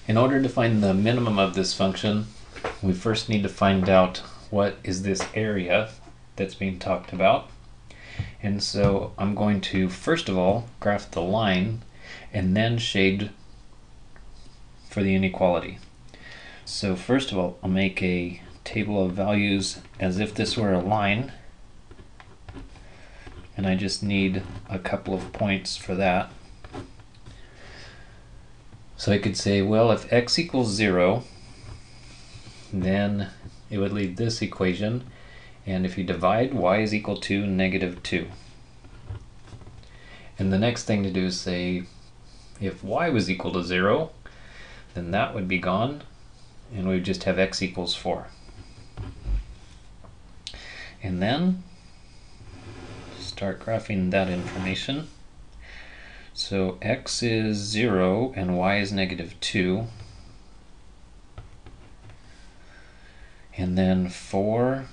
In order to find the minimum of this function, we first need to find out what is this area that's being talked about. And so I'm going to first of all graph the line and then shade for the inequality. So first of all, I'll make a table of values as if this were a line, and I just need a couple of points for that. So I could say, well, if x equals 0, then it would leave this equation, and if you divide, y is equal to -2. And the next thing to do is say, if y was equal to 0, then that would be gone, and we would just have x equals 4. And then start graphing that information. So x is 0 and y is -2. And then 4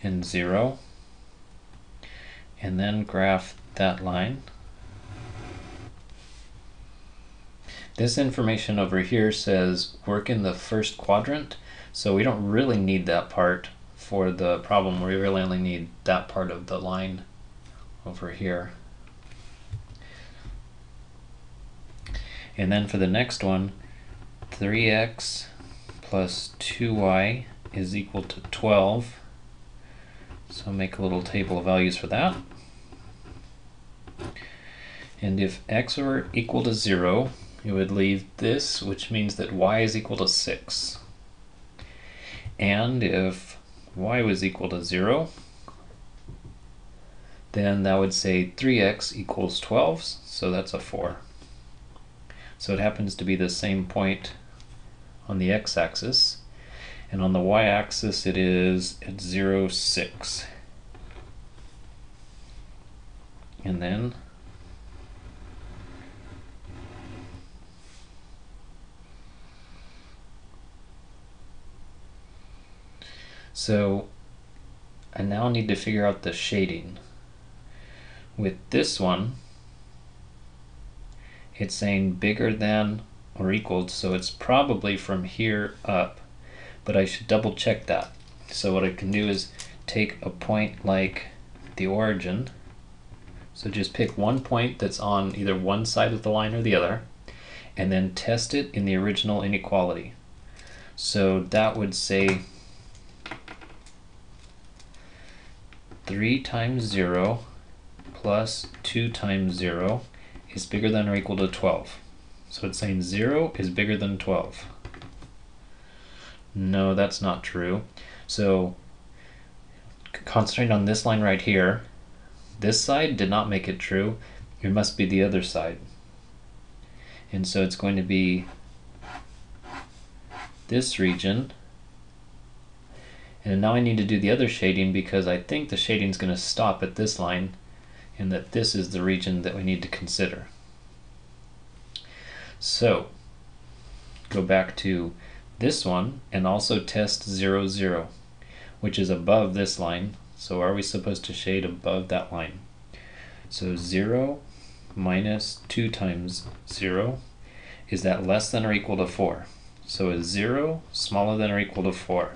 and 0. And then graph that line. This information over here says work in the first quadrant, so we don't really need that part for the problem. We really only need that part of the line over here. And then for the next one, 3x plus 2y is equal to 12. So make a little table of values for that. And if x were equal to 0, it would leave this, which means that y is equal to 6. And if y was equal to 0, then that would say 3x equals 12, so that's a 4. So it happens to be the same point on the x-axis, and on the y-axis it is at 0, 6. And then so I now need to figure out the shading. With this one, it's saying bigger than or equal, so it's probably from here up, but I should double check that. So what I can do is take a point like the origin, so just pick one point that's on either one side of the line or the other, and then test it in the original inequality. So that would say 3 times 0 plus 2 times 0 is bigger than or equal to 12. So it's saying 0 is bigger than 12. No, that's not true. So concentrate on this line right here. This side did not make it true. It must be the other side. And so it's going to be this region. And now I need to do the other shading because I think the shading is going to stop at this line, and that this is the region that we need to consider. So go back to this one and also test 0, 0, which is above this line. So are we supposed to shade above that line? So 0 minus 2 times 0, is that less than or equal to 4? So is 0 smaller than or equal to 4?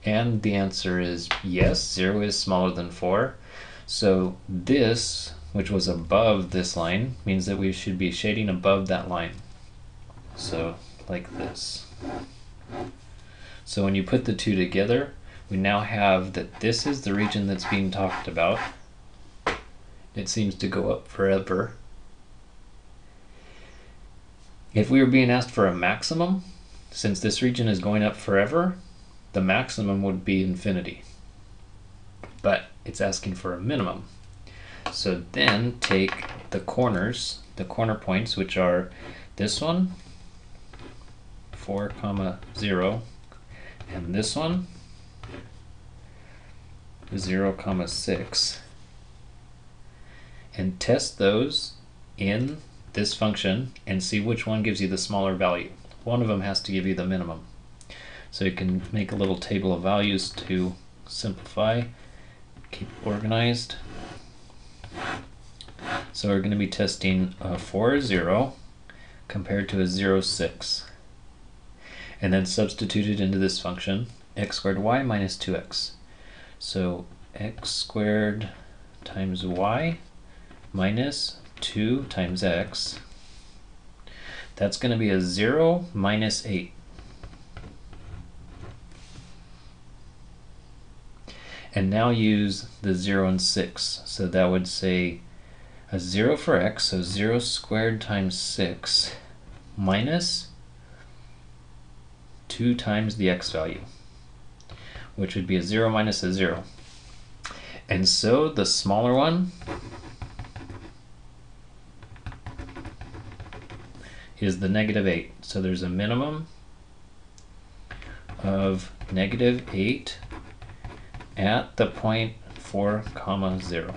And the answer is yes, 0 is smaller than 4. So this, which was above this line, means that we should be shading above that line. So like this. So when you put the two together, we now have that this is the region that's being talked about. It seems to go up forever. If we were being asked for a maximum, since this region is going up forever, the maximum would be infinity. But it's asking for a minimum. So then take the corners, the corner points, which are this one, 4, 0, and this one, 0, 6, and test those in this function and see which one gives you the smaller value. One of them has to give you the minimum. So you can make a little table of values to simplify, keep organized. So we're going to be testing 4, 0, compared to a 0, 6. And then substitute it into this function, x squared y minus 2x. So x squared times y minus 2 times x. That's going to be a 0 minus 8. And now use the 0 and 6. So that would say a 0 for x, so 0 squared times 6 minus 2 times the x value, which would be a 0 minus a 0. And so the smaller one is the negative 8. So there's a minimum of negative 8 at the point 4, 0.